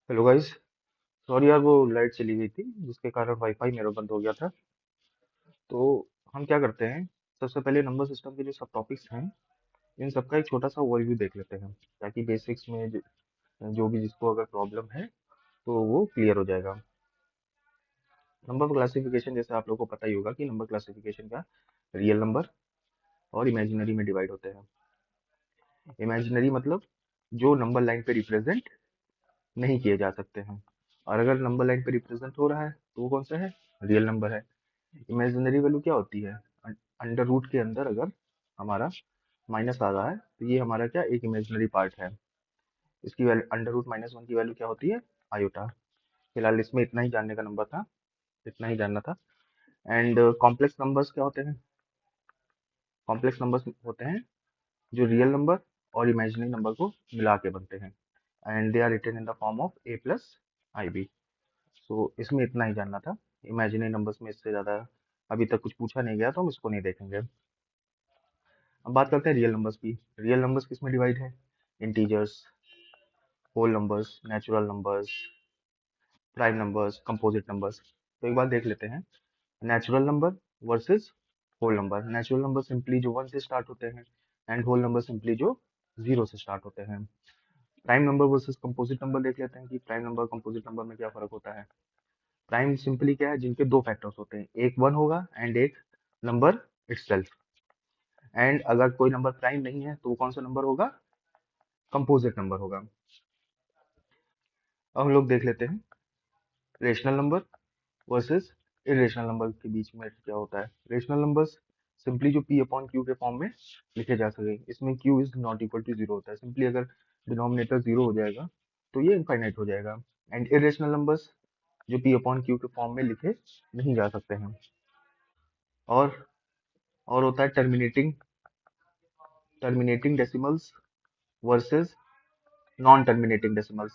Hello guys. Sorry यार, वो light चली गई थी जिसके कारण वाईफाई मेरा बंद हो गया था। तो हम क्या करते हैं, सबसे पहले नंबर सिस्टम के जो सब टॉपिक्स हैं इन सबका एक छोटा सा ओवरव्यू देख लेते हैं, ताकि बेसिक्स में जो भी जिसको अगर प्रॉब्लम है तो वो क्लियर हो जाएगा। नंबर क्लासिफिकेशन, जैसे आप लोगों को पता ही होगा कि नंबर क्लासिफिकेशन का रियल नंबर और इमेजिनरी में डिवाइड होते हैं। इमेजिनरी मतलब जो नंबर लाइन पे रिप्रेजेंट नहीं किए जा सकते हैं, और अगर नंबर लाइन पे रिप्रेजेंट हो रहा है तो वो कौन सा है? रियल नंबर है। इमेजिनरी वैल्यू क्या होती है? अंडर रूट के अंदर अगर हमारा माइनस आ रहा है तो ये हमारा क्या, एक इमेजिनरी पार्ट है। इसकी वैल्यू अंडर रूट -1 की वैल्यू क्या होती है? आयोटा। फिलहाल इसमें इतना ही जानने का नंबर था, इतना ही जानना था। एंड कॉम्प्लेक्स नंबर्स क्या होते हैं? कॉम्प्लेक्स नंबर्स होते हैं जो रियल नंबर और इमेजिनरी नंबर को मिला के बनते हैं, and they are written in the form of a plus i b. सो इसमें इतना ही जानना था। इमेजिनरी नंबर्स में इससे ज़्यादा अभी तक कुछ पूछा नहीं गया तो हम इसको नहीं देखेंगे। अब बात करते हैं रियल नंबर्स की। रियल नंबर्स किस में डिवाइड है? Integers, whole numbers, natural numbers, prime numbers, composite numbers. तो एक बार देख लेते हैं, natural number versus whole number. Natural number simply जो 1 से स्टार्ट होते हैं, एंड होल नंबर सिंपली जो 0 से स्टार्ट होते हैं। Prime number versus composite number देख लेते हैं कि प्राइम नंबर कंपोजिट नंबर में क्या फर्क होता है। प्राइम सिंपली क्या है, जिनके दो फैक्टर्स होते हैं, एक 1 होगा एंड एक नंबर इटसेल्फ। एंड अगर कोई नंबर प्राइम नहीं है तो वो कौन सा नंबर होगा? कंपोजिट नंबर होगा। अब हम लोग देख लेते हैं rational number versus irrational number के बीच में क्या होता है। रेशनल नंबर्स सिंपली जो p अपॉन क्यू के फॉर्म में लिखे जा सके, इसमें q is not equal to zero होता है। सिंपली अगर डिनोमिनेटर जीरो हो जाएगा तो ये इनफाइनाइट हो जाएगा। एंड इरेशनल नंबर्स जो p अपॉन क्यू के फॉर्म में लिखे नहीं जा सकते हैं। और और होता है terminating terminating decimals versus non terminating decimals.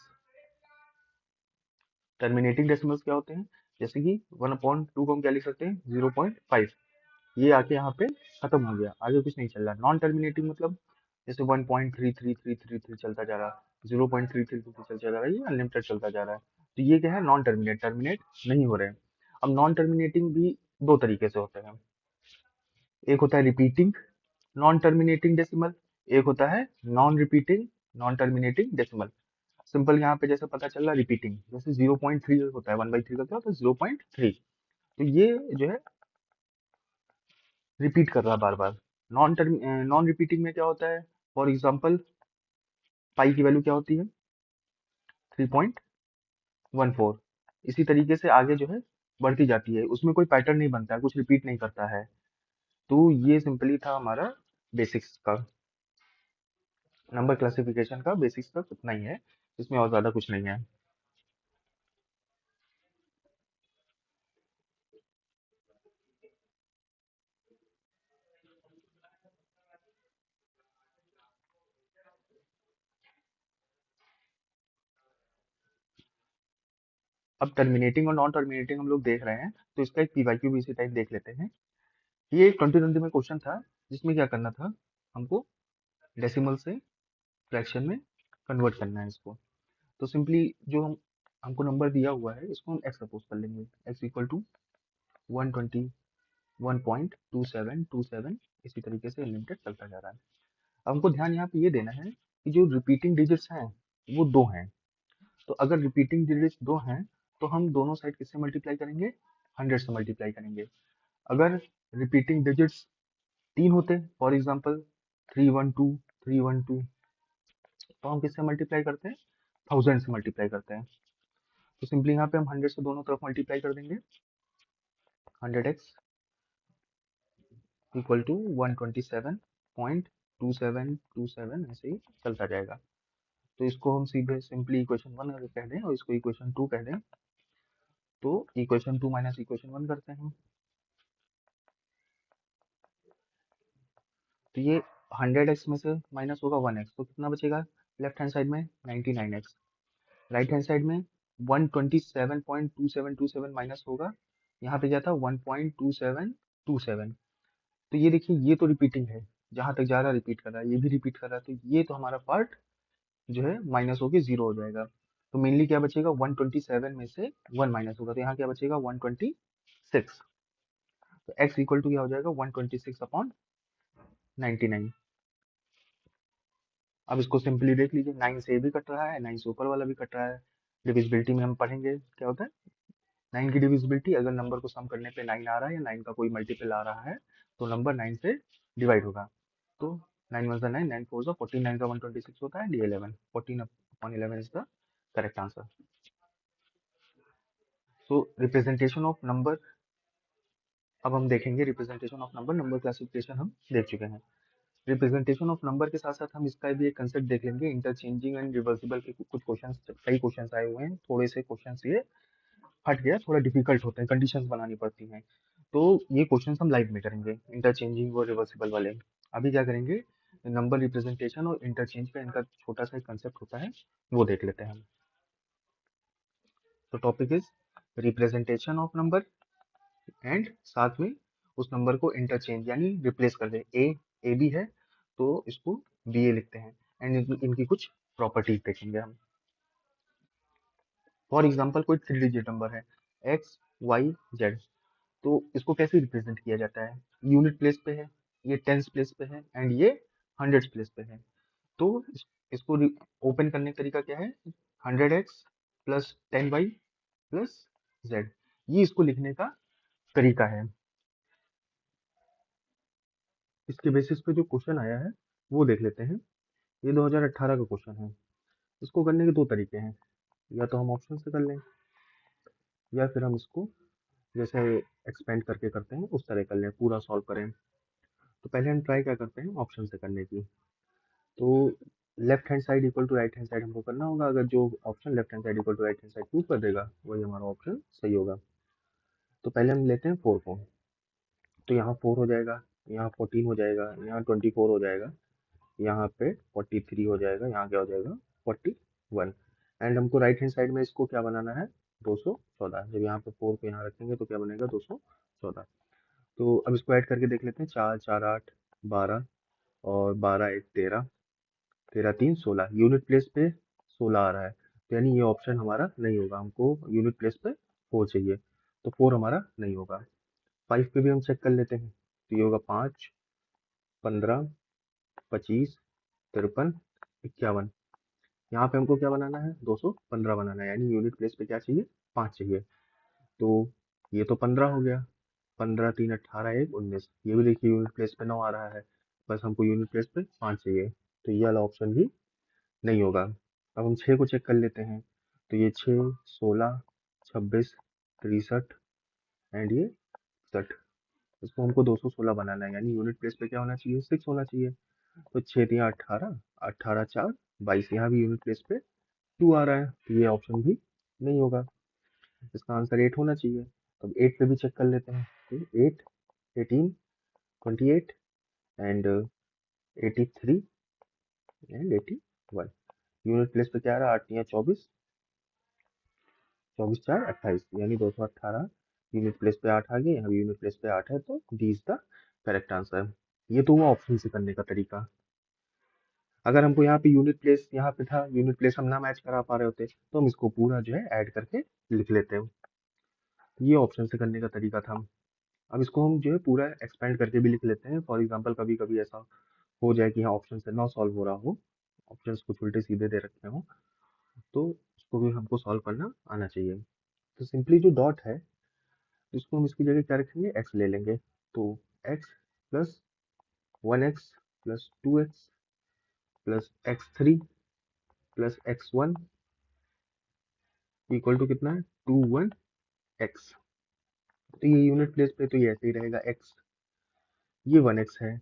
Terminating decimals क्या होते हैं? जैसे कि 1/2 को हम क्या लिख सकते हैं? 0.5। ये आके यहाँ पे खत्म हो गया, आगे कुछ नहीं चल रहा। नॉन टर्मिनेटिंग मतलब जैसे 1.333333 चलता जा रहा, 0.3333 चलता जा रहा है, ये अनलिमिटेड चलता जा रहा है। तो ये क्या है? नॉन टर्मिनेट, टर्मिनेट नहीं हो रहे हैं। अब नॉन टर्मिनेटिंग भी दो तरीके से होते हैं। एक होता है रिपीटिंग नॉन टर्मिनेटिंग डेसिमल, एक होता है non repeating non terminating decimal. Simple यहाँ पे जैसे पता चल रहा, रिपीटिंग जैसे 0.3 होता है, 1/3 का क्या होता है? 0.3। तो ये जो है रिपीट कर रहा बार बार। नॉन रिपीटिंग में क्या होता है? फॉर एग्जाम्पल पाई की वैल्यू क्या होती है? 3.14। इसी तरीके से आगे जो है बढ़ती जाती है, उसमें कोई पैटर्न नहीं बनता है, कुछ रिपीट नहीं करता है। तो ये सिंपली था हमारा बेसिक्स का, नंबर क्लासिफिकेशन का बेसिक्स का इतना ही है, इसमें और ज्यादा कुछ नहीं है। अब टर्मिनेटिंग और नॉन टर्मिनेटिंग हम लोग देख रहे हैं, तो इसका एक पीवाईक्यू भी इसी टाइप देख लेते हैं। ये एक 2020 में क्वेश्चन था, जिसमें क्या करना था, हमको डेसिमल से फ्रैक्शन में कन्वर्ट करना है इसको। तो सिंपली जो हमको नंबर दिया हुआ है इसको हम एक्स सपोज कर लेंगे, एक्स इक्वल टू 121.2727। इसी तरीके से लिमिटेड चलता जा रहा है। अब हमको ध्यान यहाँ पे ये देना है कि जो रिपीटिंग डिजिट्स हैं वो दो हैं। तो अगर रिपीटिंग डिजिट्स दो हैं तो हम दोनों साइड किससे मल्टीप्लाई करेंगे? 100 से मल्टीप्लाई करेंगे। अगर रिपीटिंग डिजिट्स तीन होते, फॉर एग्जाम्पल 312 312, तो हम किससे मल्टीप्लाई करते हैं? 1000 से मल्टीप्लाई करते हैं। तो सिंपली यहाँ पे हम 100 से दोनों तरफ मल्टीप्लाई कर देंगे। 100x इक्वल टू 127.2727, ऐसे ही चलता जाएगा। तो इसको हम सीधे सिंपली इक्वेशन 1 अगर कह दें और इसको इक्वेशन 2 कह दें, तो इक्वेशन 2 माइनस इक्वेशन 1 करते हैं। तो ये 100x में से माइनस होगा 1x, तो कितना बचेगा लेफ्ट हैंड साइड में? 99x। राइट हैंड साइड में 127.2727 माइनस होगा, यहाँ पे क्या था? 1.2727। तो ये देखिए, ये तो रिपीटिंग है, जहां तक जा रहा रिपीट कर रहा है, ये भी रिपीट कर रहा है, तो ये तो हमारा पार्ट जो है माइनस होके जीरो हो जाएगा। तो मेनली क्या बचेगा, 127 में से 1 माइनस होगा, तो यहाँ क्या बचेगा 126। तो x इक्वल टू क्या हो जाएगा 126 अपॉन 99। अब इसको सिंपली देख लीजिए, 9 से ये भी कट रहा है, 9 से ऊपर वाला भी कट रहा है। डिविजिबिलिटी में हम पढ़ेंगे क्या होता है, 9 की डिविजिबिलिटी, अगर नंबर को सम करने पे 9 आ रहा है या 9 का कोई मल्टीपल आ रहा है तो नंबर 9 से डिवाइड होगा। तो 9 1 9, 9 4 14, 9 का 126 होता है, D11, 14 upon 11 is the correct answer. So representation of number, अब हम देखेंगे representation of number. Number classification हम देख चुके हैं। रिप्रेजेंटेशन ऑफ नंबर के साथ साथ हम इसका भी एक कंसेप्ट देख लेंगे, इंटरचेंजिंग एंड रिवर्सिबल के कुछ क्वेश्चंस, कई क्वेश्चंस आए हुए हैं, थोड़े से क्वेश्चंस ये हट गया, थोड़ा डिफिकल्ट होते हैं, कंडीशंस बनानी पड़ती हैं, तो ये क्वेश्चंस हम लाइव में करेंगे, इंटरचेंजिंग और रिवर्सिबल वाले। अभी क्या करेंगे, नंबर रिप्रेजेंटेशन और इंटरचेंज का इनका छोटा सा कंसेप्ट होता है, वो देख लेते हैं हम। तो topic is representation of number and साथ में उस नंबर को इंटरचेंज यानी रिप्लेस कर दे, ए बी है तो इसको बी ए लिखते हैं, एंड इनकी कुछ प्रॉपर्टीज देखेंगे हम। फॉर एग्जाम्पल कोई 3 डिजिट नंबर है एक्स वाई जेड, तो इसको कैसे रिप्रेजेंट किया जाता है, यूनिट प्लेस पे है, ये टेंस प्लेस पे है, एंड ये हंड्रेड्स प्लेस पे है। तो इसको ओपन करने का तरीका क्या है, 100x plus 10y plus z, ये इसको लिखने का तरीका है। इसके बेसिस पे जो क्वेश्चन आया है वो देख लेते हैं। ये 2018 का क्वेश्चन है। इसको करने के दो तरीके हैं, या तो हम ऑप्शन से कर लें या फिर हम इसको जैसे एक्सपेंड करके करते हैं उस तरह कर लें, पूरा सॉल्व करें। तो पहले हम ट्राई क्या करते हैं ऑप्शन से करने की। तो left hand side equal to right hand side हमको करना होगा, अगर जो option left hand side equal to right hand side prove कर देगा वही हमारा ऑप्शन सही होगा। तो पहले हम लेते हैं 4 को, तो यहाँ 4 हो जाएगा, यहाँ 14 हो जाएगा, यहाँ 24 हो जाएगा, यहाँ पे 43 हो जाएगा, यहाँ क्या हो जाएगा 41। एंड हमको राइट हैंड साइड में इसको क्या बनाना है 214। जब यहाँ पे 4 को यहाँ रखेंगे तो क्या बनेगा 214। तो अब इसको ऐड करके देख लेते हैं, 4 4 8 12 और 12 1 13, 13 3 16, यूनिट प्लेस पे 16 आ रहा है, तो यानी ये ऑप्शन हमारा नहीं होगा, हमको यूनिट प्लेस पे 4 चाहिए, तो 4 हमारा नहीं होगा। 5 पे भी हम चेक कर लेते हैं, तो ये होगा 5 15 25 53 51। यहाँ पे हमको क्या बनाना है 215 बनाना है, यानी यूनिट प्लेस पे क्या चाहिए 5 चाहिए। तो ये तो 15 हो गया, 15 3 18 1 19, ये भी देखिए यूनिट प्लेस पे 9 आ रहा है, बस हमको यूनिट प्लेस पे 5 चाहिए, तो ये वाला ऑप्शन भी नहीं होगा। अब हम 6 को चेक कर लेते हैं, तो ये 6 16 26 63 एंड ये 60, इसको हमको 216 बनाना है, यानी यूनिट प्लेस पे क्या होना चाहिए 6 होना चाहिए। तो 6 3 18, 18 4 22, यहाँ भी यूनिट प्लेस पे 2 आ रहा है, तो ये ऑप्शन भी नहीं होगा, इसका आंसर 8 होना चाहिए। अब 8 पे भी चेक कर लेते हैं, तो 8 18 28 एंड 83 एंड 81, यूनिट प्लेस पे क्या आ रहा है 8 या 24, 24 4 28, यानी 218 यूनिट प्लेस पे 8 आ गए, यहाँ यूनिट प्लेस पे 8 है, तो D is the correct answer. ये तो हुआ ऑप्शन से करने का तरीका। अगर हमको यहाँ पे यूनिट प्लेस, यहाँ पे था यूनिट प्लेस हम ना मैच करा पा रहे होते तो हम इसको पूरा जो है ऐड करके लिख लेते हैं, ये ऑप्शन से करने का तरीका था। अब इसको हम जो है पूरा एक्सपेंड करके भी लिख लेते हैं, फॉर एग्जांपल कभी कभी ऐसा हो जाए कि यहाँ ऑप्शन से ना सॉल्व हो रहा हो, ऑप्शंस कुछ उल्टे सीधे दे रखे हो, तो उसको भी हमको सॉल्व करना आना चाहिए। तो सिंपली जो डॉट है इसको हम इसकी जगह क्या रखेंगे एक्स ले लेंगे, तो x plus 1x plus 2x plus x3 plus x1 equal to कितना है 21x। तो ये यूनिट प्लेस पे तो ये ऐसे ही रहेगा x, ये 1x है,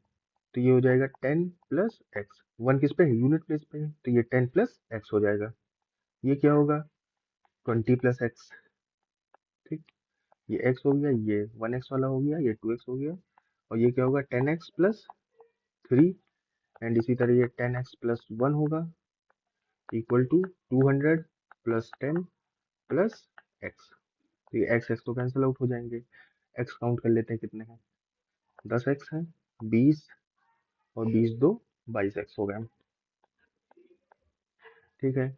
तो ये हो जाएगा 10 प्लस एक्स, 1 किस पे है यूनिट प्लेस पे है, तो ये 10 प्लस एक्स हो जाएगा। ये क्या होगा 20 प्लस एक्स, ठीक, ये x हो गया, ये 1x वाला हो गया, ये 2x हो गया, और ये क्या होगा 10x प्लस 3, एंड इसी तरह ये 10x प्लस 1 होगा equal to 200 plus 10 plus x. तो ये एक्स एक्स तो कैंसिल आउट हो जाएंगे, एक्स काउंट कर लेते हैं कितने हैं, 10x है, 20 और 20 दो 22x हो गए, ठीक है।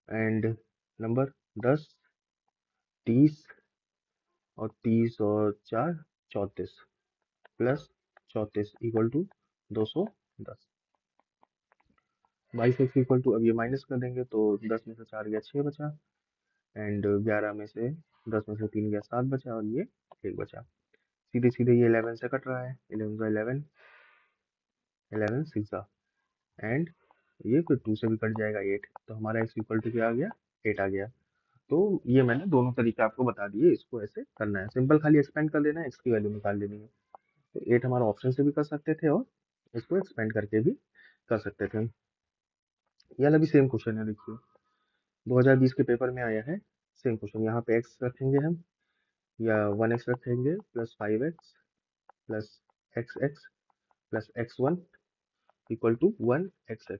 एंड नंबर 10, 30 और 30 और 4 34 plus 34 equal to 210। 22x equal to, अब ये माइनस कर देंगे तो 10 में से 4 गया 6 बचा, एंड 11 में से 10 में से 3 गया 7 बचा, और ये 1 बचा। सीधे सीधे ये 11 से कट रहा है, 11 का 11, 11 6 एंड ये फिर 2 से भी कट जाएगा 8, तो हमारा x इक्वल टू क्या आ गया, 8 आ गया। तो ये मैंने दोनों तरीके आपको बता दिए, इसको ऐसे करना है, सिंपल खाली एक्सपेंड कर देना है, x की वैल्यू निकाल लेनी है। तो 8 हमारा ऑप्शन से भी कर सकते थे और इसको एक्सपेंड करके भी कर सकते थे। ये वाला भी सेम क्वेश्चन है, देखिए 2020 के पेपर में आया है, सेम क्वेश्चन। यहाँ पे x रखेंगे हम, या 1x रखेंगे plus 5x plus xx plus x1 equal to 1xx।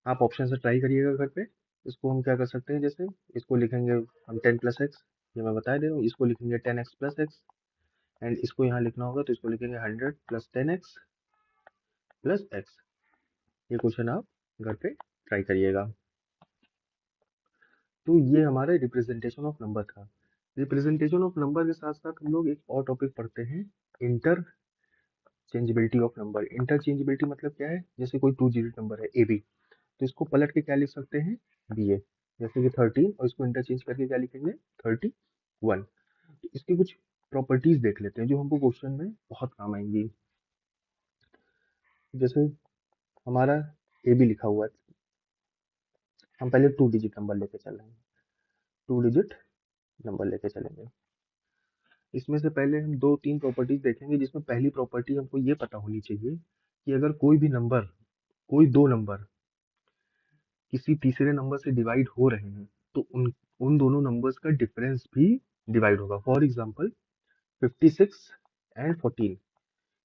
आप ऑप्शन से ट्राई करिएगा घर पे। इसको हम क्या कर सकते हैं, जैसे इसको लिखेंगे हम 10 प्लस एक्स, ये मैं बता दे रहा हूँ, इसको लिखेंगे 10x प्लस एक्स, एंड इसको यहाँ लिखना होगा तो इसको लिखेंगे 100 प्लस 10x प्लस एक्स। ये क्वेश्चन आप घर पे ट्राई करिएगा। तो ये हमारा रिप्रेजेंटेशन ऑफ नंबर था। रिप्रेजेंटेशन ऑफ नंबर के साथ साथ हम लोग एक और टॉपिक पढ़ते हैं, इंटरचेंजेबिलिटी ऑफ नंबर। इंटरचेंजेबिलिटी मतलब क्या है, जैसे कोई 2 डिजिट नंबर है ए बी, तो इसको पलट के क्या लिख सकते हैं, बी ए, जैसे कि 13, और इसको इंटरचेंज करके क्या लिखेंगे, 31। तो इसकी कुछ प्रॉपर्टीज देख लेते हैं जो हमको क्वेश्चन में बहुत काम आएंगी। जैसे हमारा ए बी लिखा हुआ है, हम पहले 2 डिजिट नंबर लेके चलेंगे, 2 डिजिट नंबर लेके चलेंगे। इसमें से पहले हम 2-3 प्रॉपर्टीज देखेंगे, जिसमें पहली प्रॉपर्टी हमको ये पता होनी चाहिए कि अगर कोई भी नंबर, कोई दो नंबर किसी तीसरे नंबर से डिवाइड हो रहे हैं, तो उन उन दोनों नंबर्स का डिफरेंस भी डिवाइड होगा। फॉर एग्जाम्पल 56 एंड 14,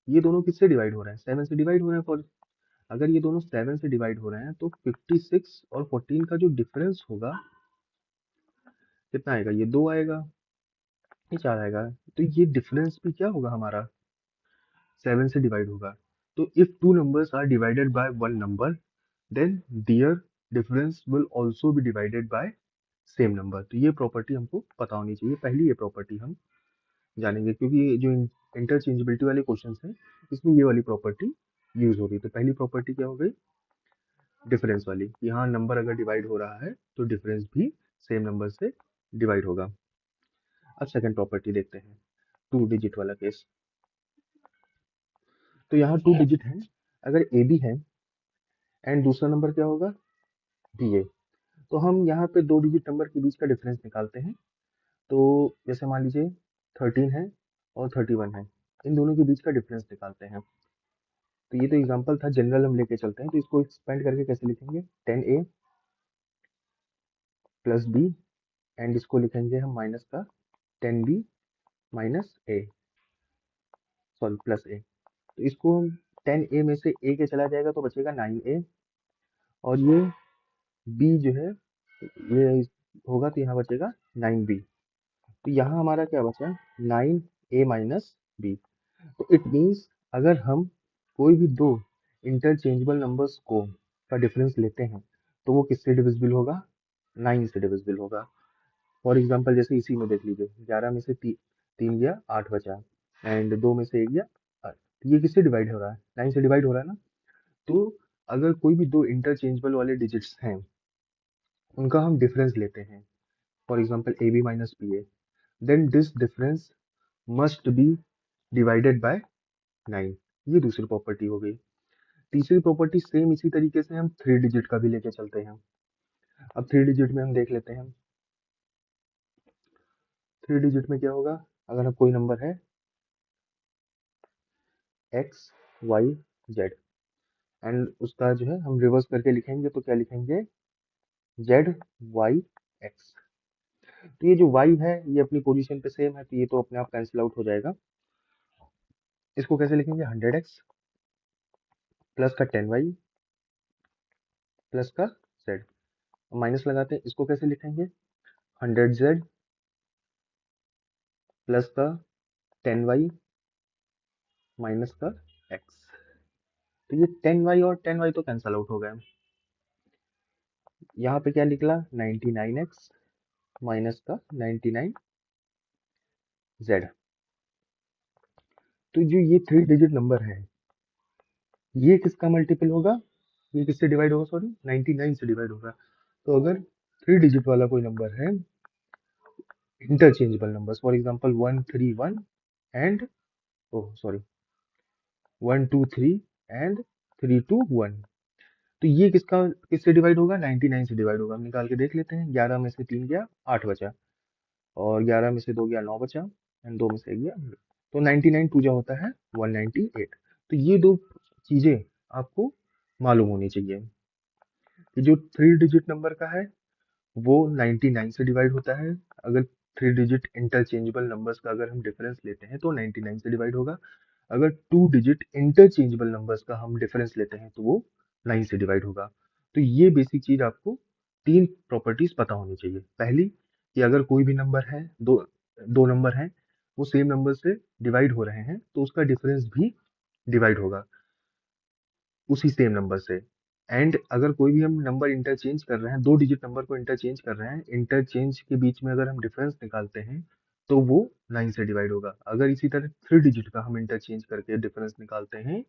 ये दोनों किससे डिवाइड हो रहे हैं, 7 से डिवाइड हो रहे हैं। फॉर अगर ये दोनों 7 से डिवाइड हो रहे हैं तो 56 और 14 का जो डिफरेंस होगा कितना आएगा, ये 2 आएगा, ये 4 आएगा। तो ये डिफरेंस भी क्या होगा हमारा, 7 से डिवाइड होगा। तो if two numbers are divided by one number, then their difference will also be divided by same number. तो ये प्रॉपर्टी हमको पता होनी चाहिए, पहली ये प्रॉपर्टी हम जानेंगे, क्योंकि ये जो इंटरचेंजेबिलिटी वाले क्वेश्चन हैं इसमें ये वाली प्रॉपर्टी यूज होगी। तो पहली प्रॉपर्टी क्या हो गई, डिफरेंस वाली, यहाँ नंबर अगर डिवाइड हो रहा है तो डिफरेंस भी सेम नंबर से डिवाइड होगा। अब सेकंड प्रॉपर्टी देखते हैं, 2 डिजिट वाला केस। तो यहाँ 2 डिजिट है, अगर ए बी है एंड दूसरा नंबर क्या होगा, बी ए, तो हम यहाँ पे 2 डिजिट नंबर के बीच का डिफरेंस निकालते हैं। तो जैसे मान लीजिए 13 है और 31 है, इन दोनों के बीच का डिफरेंस निकालते हैं। तो ये तो एग्जांपल था, जनरल हम लेके चलते हैं, तो इसको एक्सपेंड करके कैसे लिखेंगे, 10a प्लस बी, एंड इसको लिखेंगे हम माइनस का 10b माइनस ए, सॉरी प्लस ए। तो इसको हम 10a में से a के चला जाएगा तो बचेगा 9a, और ये b जो है ये होगा तो यहाँ बचेगा 9b। तो यहाँ हमारा क्या बचा, 9a माइनस बी। तो इट मीन्स अगर हम कोई भी दो इंटरचेंजेबल नंबर्स को का डिफरेंस लेते हैं तो वो किससे डिविजिबल होगा, 9 से डिविजिबल होगा। फॉर एग्जांपल जैसे इसी में देख लीजिए, 11 में से 3 गया 8 बचा, एंड 2 में से 1 गया 8। तो ये किससे डिवाइड हो रहा है, 9 से डिवाइड हो रहा है ना। तो अगर कोई भी दो इंटरचेंजेबल वाले डिजिट्स हैं, उनका हम डिफरेंस लेते हैं, for example a b minus b a, then this difference must be divided by 9। ये दूसरी प्रॉपर्टी हो गई। तीसरी प्रॉपर्टी सेम इसी तरीके से हम 3 डिजिट का भी लेके चलते हैं। अब 3 डिजिट में हम देख लेते हैं, 3 डिजिट में क्या होगा, अगर हम कोई नंबर है x y z, एंड उसका जो है हम रिवर्स करके लिखेंगे तो क्या लिखेंगे, z y x। तो ये जो y है ये अपनी पोजीशन पे सेम है, तो ये तो अपने आप कैंसिल आउट हो जाएगा। इसको कैसे लिखेंगे, 100x प्लस का 10y प्लस का z, माइनस लगाते हैं, इसको कैसे लिखेंगे, 100z प्लस का 10y माइनस का x। तो ये 10y और 10y तो कैंसल आउट हो गए। यहाँ पे क्या निकला, 99x माइनस का 99z। तो जो ये 3 डिजिट नंबर है, ये किसका मल्टीपल होगा, ये किससे डिवाइड होगा, सॉरी 99 से डिवाइड होगा। तो अगर 3 डिजिट वाला कोई नंबर है, interchangeable numbers, for example 131 and, oh sorry 123 and 321, तो ये किससे डिवाइड होगा, 99 से डिवाइड होगा। हम निकाल के देख लेते हैं। 11 में से 3 गया 8 बचा, और 11 में से 2 गया 9 बचा, एंड 2 में से 1 गया। तो 99 पूजा होता है 198। तो ये दो चीजें आपको मालूम होनी चाहिए कि जो 3 डिजिट नंबर का है वो 99 से डिवाइड होता है। अगर 3 डिजिट इंटरचेंजेबल नंबर्स का अगर हम डिफरेंस लेते हैं तो 99 से डिवाइड होगा। अगर 2 डिजिट इंटरचेंजेबल नंबर्स का हम डिफरेंस लेते हैं तो वो 9 से डिवाइड होगा। तो ये बेसिक चीज आपको 3 प्रॉपर्टीज पता होनी चाहिए। पहली कि अगर कोई भी नंबर है, दो नंबर हैं, वो सेम नंबर से डिवाइड हो रहे हैं तो उसका डिफरेंस भी डिवाइड होगा उसी सेम नंबर से। एंड अगर कोई भी हम नंबर इंटरचेंज कर रहे हैं, 2 डिजिट नंबर को इंटरचेंज कर रहे हैं, इंटरचेंज के बीच में अगर हम डिफरेंस निकालते हैं तो वो 9 से डिवाइड होगा। अगर इसी तरह 3 डिजिट का हम इंटरचेंज करके डिफरेंस निकालते हैं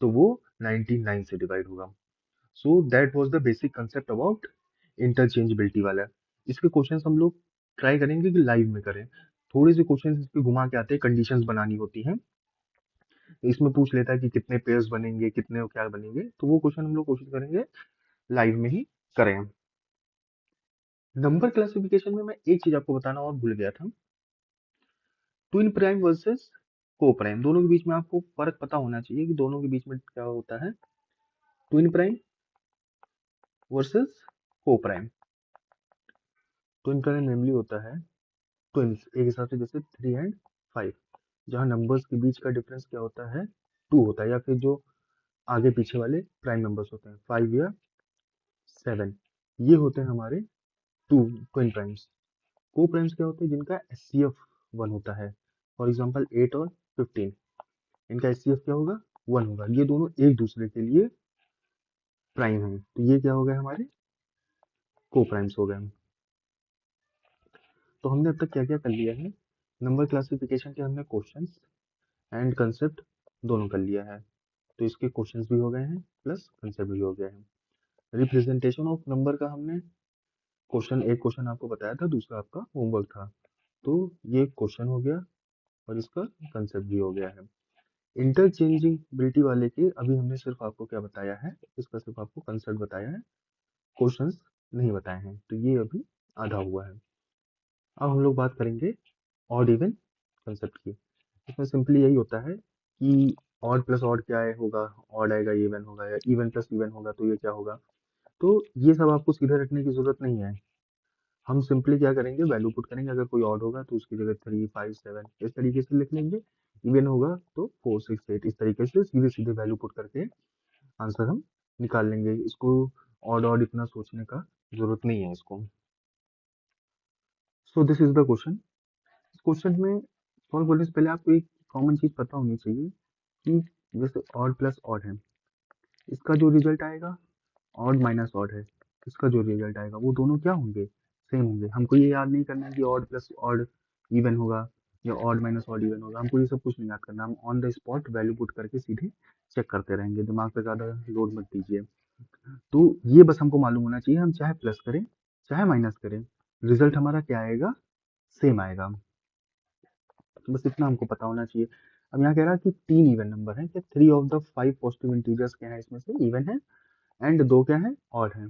तो वो 99 से डिवाइड होगा। So that was the basic concept about interchangeability वाला। इसके क्वेश्चंस हम लोग ट्राई करेंगे कि लाइव में करें। थोड़े से क्वेश्चंस इस पे घुमा के आते हैं, कंडीशंस बनानी होती हैं। इसमें पूछ लेता है कि कितने पेयर्स बनेंगे, कितने और क्या बनेंगे, तो वो क्वेश्चन हम लोग कोशिश करेंगे लाइव में ही करें। नंबर क्लासिफिकेशन में मैं एक चीज आपको बताना और भूल गया था। ट्विन प्राइम वर्सेस को प्राइम, दोनों के बीच में आपको फर्क पता होना चाहिए कि दोनों के बीच में क्या होता है। ट्विन प्राइम वर्सेस को प्राइम। ट्विन प्राइम मेनली होता है ट्विंस एक हिसाब से, जैसे 3 एंड 5, जहाँ नंबर्स के बीच का डिफरेंस क्या होता है, 2 होता है, या फिर जो आगे पीछे वाले प्राइम नंबर्स होते हैं 5 या 7, ये होते हैं हमारे टू ट्विन प्राइम्स। को प्राइम्स क्या होते हैं, जिनका एचसीएफ 1 होता है। फॉर एग्जांपल 8 और 15, इनका एचसीएफ क्या होगा, 1 होगा। ये दोनों एक दूसरे के लिए प्राइम हैं, तो ये क्या हो गए, हमारे को प्राइम्स हो गए। तो हमने अब तक क्या क्या कर लिया है, नंबर क्लासिफिकेशन के हमने क्वेश्चंस एंड कंसेप्ट दोनों कर लिया है। तो इसके क्वेश्चंस भी हो गए हैं प्लस कंसेप्ट भी हो गए हैं। रिप्रेजेंटेशन ऑफ नंबर का हमने एक क्वेश्चन आपको बताया था, दूसरा आपका होमवर्क था। तो ये क्वेश्चन हो गया और इसका कंसेप्ट भी हो गया है। इंटरचेंजेबिलिटी वाले के अभी हमने सिर्फ आपको क्या बताया है, इसका सिर्फ आपको कंसेप्ट बताया है, क्वेश्चंस नहीं बताए हैं। तो ये अभी आधा हुआ है। अब हम लोग बात करेंगे ऑड इवन कंसेप्ट की। इसमें सिंपली यही होता है कि ऑड प्लस ऑड क्या है होगा, ऑड आएगा इवन होगा, या इवन प्लस इवन होगा तो ये क्या होगा। तो ये सब आपको सीधे रखने की जरूरत नहीं है। हम सिंपली क्या करेंगे, वैल्यू पुट करेंगे। अगर कोई ऑड होगा तो उसकी जगह 3 5 7 इस तरीके से लिख लेंगे। इवन होगा तो 4 6 8, इस तरीके से सीधे सीधे वैल्यू पुट करके आंसर हम निकाल लेंगे। इसको ऑड ऑड इतना सोचने का जरूरत नहीं है इसको। So this is the question. इस क्वेश्चन में सॉल्व करने से पहले आपको एक कॉमन चीज पता होनी चाहिए कि जैसे ऑड प्लस ऑड है, इसका जो रिजल्ट आएगा, ऑड माइनस ऑड है, इसका जो रिजल्ट आएगा, वो दोनों क्या होंगे, सेम होंगे। हमको ये याद नहीं करना है कि ऑड प्लस ऑड इवन होगा या ऑड माइनस ऑड इवन होगा, हमको ये सब कुछ नहीं याद करना। हम on the spot value put करके सीधे चेक करते रहेंगे, दिमाग पे ज़्यादा लोड मत दीजिए। तो ये बस हमको मालूम होना चाहिए, हम चाहे प्लस करें चाहे माइनस करें, रिजल्ट हमारा क्या आएगा, सेम आएगा। तो बस इतना हमको पता होना चाहिए। अब यहाँ कह रहा है कि 3 इवन नंबर है, क्या 3 ऑफ द 5 पॉजिटिव इंटीजर्स क्या है, इसमें से इवन है एंड 2 क्या है, ऑड है।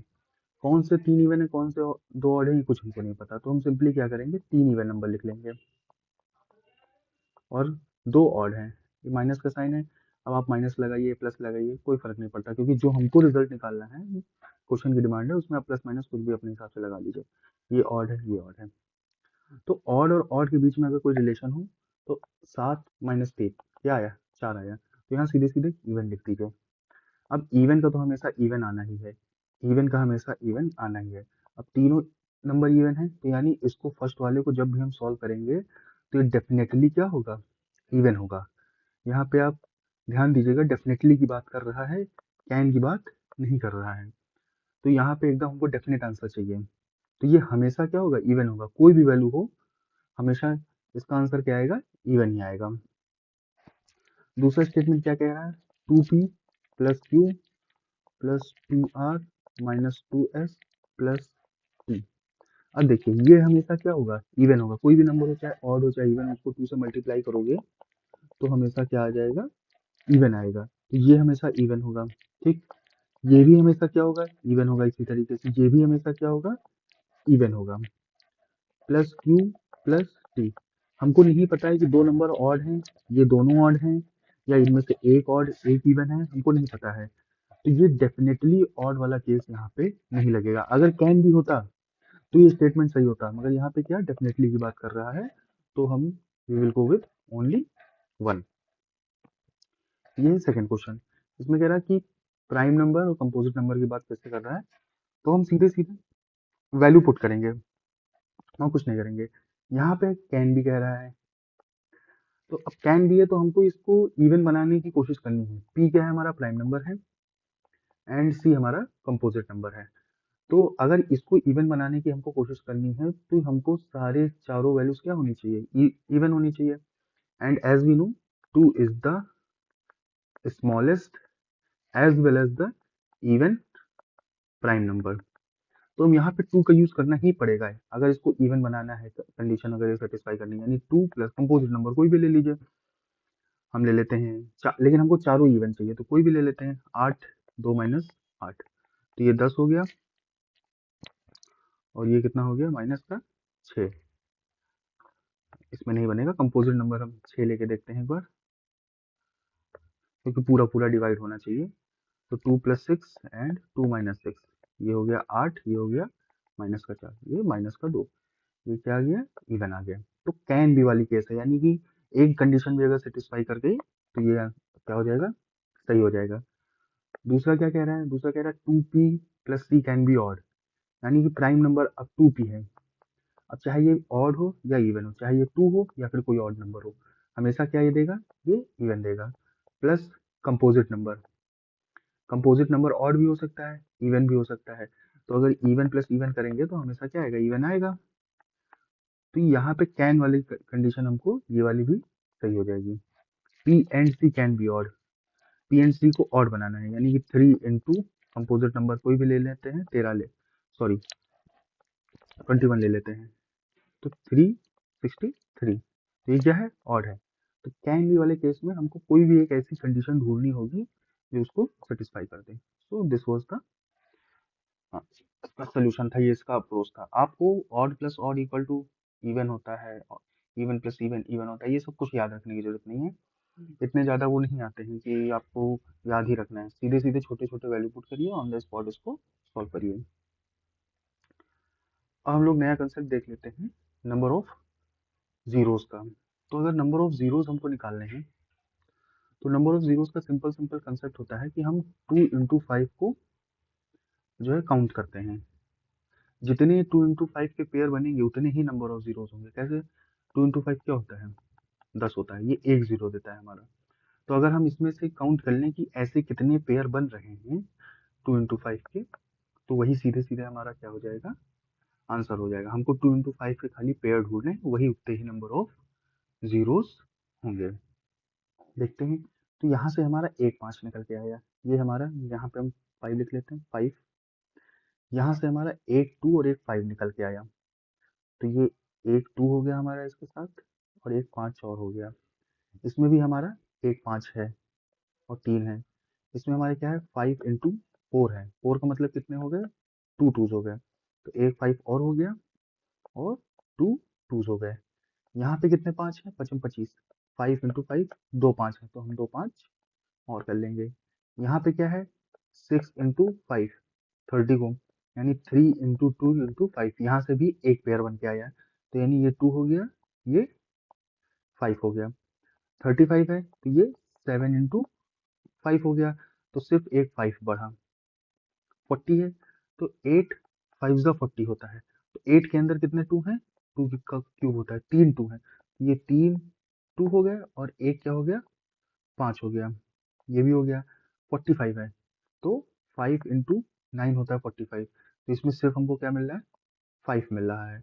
कौन से 3 इवन है, कौन से 2 ऑड है, ये कुछ हमको नहीं पता। तो हम सिंपली क्या करेंगे, 3 इवन नंबर लिख लेंगे और 2 ऑड है। ये माइनस का साइन है, अब आप माइनस लगाइए प्लस लगाइए कोई फर्क नहीं पड़ता, क्योंकि जो हमको रिजल्ट निकालना है, क्वेश्चन की डिमांड है, उसमें आप प्लस माइनस कुछ भी अपने हिसाब से लगा लीजिए। ये ऑड है, ये ऑड है। तो ऑड और ऑड के बीच में अगर कोई रिलेशन हो तो 7 माइनस 3 क्या आया, 4 आया। तो यहाँ सीधे सीधे इवन लिख दीजिए। अब इवन का तो हमेशा इवन आना ही है, इवन का हमेशा इवन आना ही है। अब तीनों नंबर इवन है, तो यानी इसको फर्स्ट वाले को जब भी हम सॉल्व करेंगे तो ये डेफिनेटली क्या होगा, इवन होगा। यहाँ पे आप ध्यान दीजिएगा, डेफिनेटली की बात कर रहा है, कैन की बात नहीं कर रहा है। तो यहाँ पे एकदम हमको डेफिनेट आंसर चाहिए। तो ये हमेशा क्या होगा, इवन होगा, कोई भी वैल्यू हो हमेशा इसका आंसर क्या आएगा, इवन ही आएगा। दूसरा स्टेटमेंट क्या कह रहा है, 2p plus Q plus 2r minus 2s plus t। अब देखिए ये हमेशा क्या होगा, इवन होगा, कोई भी नंबर हो चाहे ऑड हो चाहे इवन, उसको 2 से मल्टीप्लाई करोगे तो हमेशा क्या आ जाएगा, इवन आएगा। तो ये हमेशा इवन होगा, ठीक। ये भी हमेशा क्या होगा, इवन होगा। इसी तरीके से ये भी हमेशा क्या होगा, इवन होगा। प्लस क्यू प्लस टी, हमको नहीं पता है कि दो नंबर ऑड हैं, ये दोनों ऑड हैं, या इनमें से एक ऑड एक इवन है, हमको नहीं पता है। तो ये डेफिनेटली ऑड वाला केस यहाँ पे नहीं लगेगा। अगर कैन भी होता तो ये स्टेटमेंट सही होता, मगर यहाँ पे क्या डेफिनेटली की बात कर रहा है, तो हम we will go with only one. ये है सेकंड क्वेश्चन। इसमें कह रहा है कि प्राइम नंबर और कंपोजिट नंबर की बात कैसे कर रहा है, तो हम सीधे सीधे वैल्यू पुट करेंगे, हम कुछ नहीं करेंगे। यहाँ पे कैन भी कह रहा है, तो अब कैन भी है तो हमको इसको इवन बनाने की कोशिश करनी है। पी क्या है, हमारा प्राइम नंबर है, एंड सी हमारा कंपोजिट नंबर है। तो अगर इसको इवन बनाने की हमको कोशिश करनी है तो हमको सारे चारों वैल्यूज क्या होनी चाहिए, इवन होनी चाहिए। And as we know 2 is the smallest as well as the even prime number. तो हम यहाँ पे 2 का यूज करना ही पड़ेगा अगर इसको इवन बनाना है, कंडीशन अगर ये सेटिस्फाई करनी है, यानी 2 प्लस कंपोजिट नंबर कोई भी ले लीजिए। हम ले लेते हैं लेकिन हमको चारों इवन चाहिए, तो कोई भी ले लेते हैं। 8 2 माइनस 8, तो ये 10 हो गया, और ये कितना हो गया, माइनस का 6। इसमें नहीं बनेगा कंपोजिट नंबर, हम 6 लेके देखते हैं एक बार, क्योंकि पूरा पूरा डिवाइड होना चाहिए। तो 2 प्लस 6 एंड 2 माइनस 6, ये हो गया 8, ये हो गया माइनस का 4, ये माइनस का 2, ये क्या आ गया, इवन आ गया। तो कैन बी वाली केस है, यानी कि एक कंडीशन भी अगर सेटिस्फाई कर गई तो ये क्या हो जाएगा, सही हो जाएगा। दूसरा क्या कह रहा है, दूसरा कह रहा है 2p plus c can be odd, यानी कि प्राइम नंबर अब 2p है। अब चाहे ये ऑड हो या इवन हो, चाहे ये 2 हो या फिर कोई ऑड नंबर हो, हमेशा क्या ये देगा, ये इवन देगा। Plus composite number, composite number odd भी हो सकता है, इवन भी हो सकता है। तो अगर इवन प्लस इवन करेंगे तो हमेशा क्या आएगा, इवन आएगा। तो यहाँ पे कैन वाली कंडीशन हमको ये वाली भी सही हो जाएगी। P and c can be odd, p and c को ऑड बनाना है, यानी कि 3 इंटू कंपोजिट नंबर कोई भी ले लेते हैं, 13 ले, सॉरी 21 ले लेते हैं, तो 363। तो ये क्या है, ऑड है। तो कैन बी वाले केस में हमको कोई भी एक ऐसी कंडीशन ढूंढनी होगी जो उसको सेटिस्फाई कर दे। So this was the solution था, ये इसका अप्रोच था। आपको odd plus odd equal to even होता है, इवन प्लस इवन इवन होता है, ये सब कुछ याद रखने की जरूरत नहीं है। इतने ज्यादा वो नहीं आते हैं कि आपको याद ही रखना है। सीधे सीधे छोटे छोटे वैल्यू पुट करिए, ऑन द स्पॉट इसको सॉल्व करिए। अब हम लोग नया कंसेप्ट देख लेते हैं, नंबर ऑफ जीरोस का। तो अगर नंबर ऑफ जीरोस हमको निकालने हैं, तो नंबर ऑफ जीरोस का सिंपल सिंपल कंसेप्ट होता है कि हम 2 इंटू 5 को जो है काउंट करते हैं। जितने 2 इंटू 5 के पेयर बनेंगे उतने ही नंबर ऑफ जीरोस होंगे। कैसे, 2 इंटू 5 क्या होता है, 10 होता है, ये एक जीरो देता है हमारा। तो अगर हम इसमें से काउंट कर लें कि ऐसे कितने पेयर बन रहे हैं 2 इंटू 5 के, तो वही सीधे सीधे हमारा क्या हो जाएगा, आंसर हो जाएगा। हमको 2 इंटू 5 के खाली पेयर ढूंढने, वही उतने ही नंबर ऑफ जीरोस होंगे। देखते हैं, तो यहाँ से हमारा एक 5 निकल के आया, ये हमारा, यहाँ पे हम 5 लिख लेते हैं, 5। यहाँ से हमारा एक 2 और एक 5 निकल के आया, तो ये एक 2 हो गया हमारा इसके साथ, और एक 5 और हो गया। इसमें भी हमारा एक 5 है और 3 है। इसमें हमारे क्या है, 5 इंटू 4 है, 4 का मतलब कितने हो गए, 2 टूज हो गए, तो एक 5 और हो गया, और 2 टूज हो गए। यहाँ पे कितने 5 है, 25 25, 5 इंटू 5 दो 5 है, तो हम दो 5 और कर लेंगे। यहाँ पे क्या है, 6 इंटू 5 30 को, यानी 3 इंटू 2 इंटू 5, यहाँ से भी एक पेयर बन के आया, तो यानी ये 2 हो गया, ये 5 हो गया। 35 है तो ये 7 इंटू 5 हो गया, तो सिर्फ एक 5 बढ़ा। 40 है तो 8 5 जा 40 होता है, तो 8 के अंदर कितने 2 हैं, 2 का क्यूब होता है, 3 2 है, ये 3 2 हो गए, और एक क्या हो गया, 5 हो गया, ये भी हो गया। 45 है तो 5 इंटू 9 होता है 45, तो इसमें सिर्फ हमको क्या मिल रहा है, 5 मिल रहा है।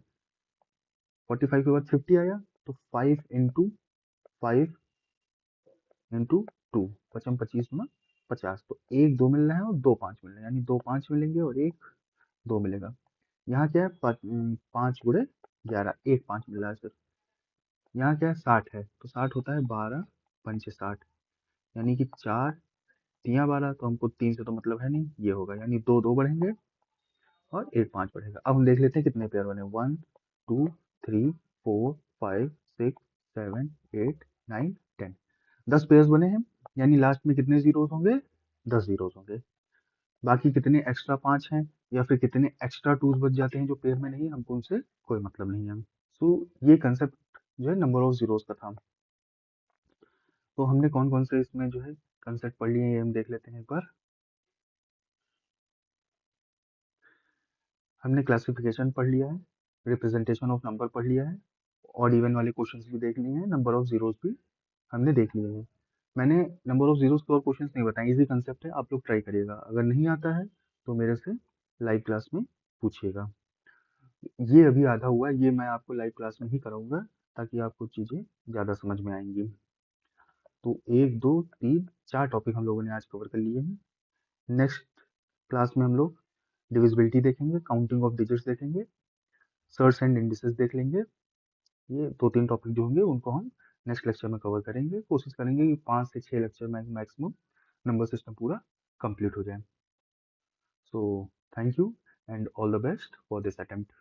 45 के बाद 50 आया, तो 5 इंटू 5 25 में 50, तो एक दो मिल रहा है और दो पाँच मिल रहे हैं, यानी दो पाँच मिलेंगे और एक दो मिलेगा। यहाँ क्या है, पाँच गुड़े 11, एक पाँच मिल रहा है सिर्फ। यहाँ क्या है, 60 है, तो 60 होता है 12 पंचे 60, यानी कि चार तिया 12, तो हमको तीन से तो मतलब है नहीं, ये होगा, यानी दो दो बढ़ेंगे और एक पाँच बढ़ेगा। अब हम देख लेते हैं कितने पेयर बने, 1 2 3 4 5 6 7 8 9 10, 10 पेयर्स बने हैं, यानी लास्ट में कितने जीरोस होंगे, 10 जीरोस होंगे। बाकी कितने एक्स्ट्रा पांच हैं या फिर कितने एक्स्ट्रा टूज बच जाते हैं जो पेयर में नहीं है, हमको उनसे कोई मतलब नहीं है। सो ये कंसेप्ट जो है नंबर ऑफ जीरोस का था। तो हमने कौन कौन से इसमें जो है कंसेप्ट पढ़ लिए हैं, ये हम देख लेते हैं एक बार। हमने क्लासिफिकेशन पढ़ लिया है, रिप्रेजेंटेशन ऑफ नंबर पढ़ लिया है, ऑड इवन वाले क्वेश्चंस भी देख लिए हैं, नंबर ऑफ जीरोस भी हमने देख लिए हैं। मैंने नंबर ऑफ जीरोस के और क्वेश्चंस नहीं बताए, इजी कंसेप्ट है, आप लोग ट्राई करिएगा। अगर नहीं आता है तो मेरे से लाइव क्लास में पूछिएगा। ये अभी आधा हुआ है, ये मैं आपको लाइव क्लास में ही कराऊंगा ताकि आपको चीज़ें ज़्यादा समझ में आएंगी। तो एक दो तीन चार टॉपिक हम लोगों ने आज कवर कर लिए हैं। नेक्स्ट क्लास में हम लोग डिविजिबिलिटी देखेंगे, काउंटिंग ऑफ डिजिट्स देखेंगे, सर्च एंड इंडिसेस देख लेंगे। ये दो तीन टॉपिक जो होंगे उनको हम नेक्स्ट लेक्चर में कवर करेंगे। कोशिश करेंगे कि 5 से 6 लेक्चर में मैक्सिमम नंबर सिस्टम पूरा कंप्लीट हो जाए। So thank you and all the best for this attempt.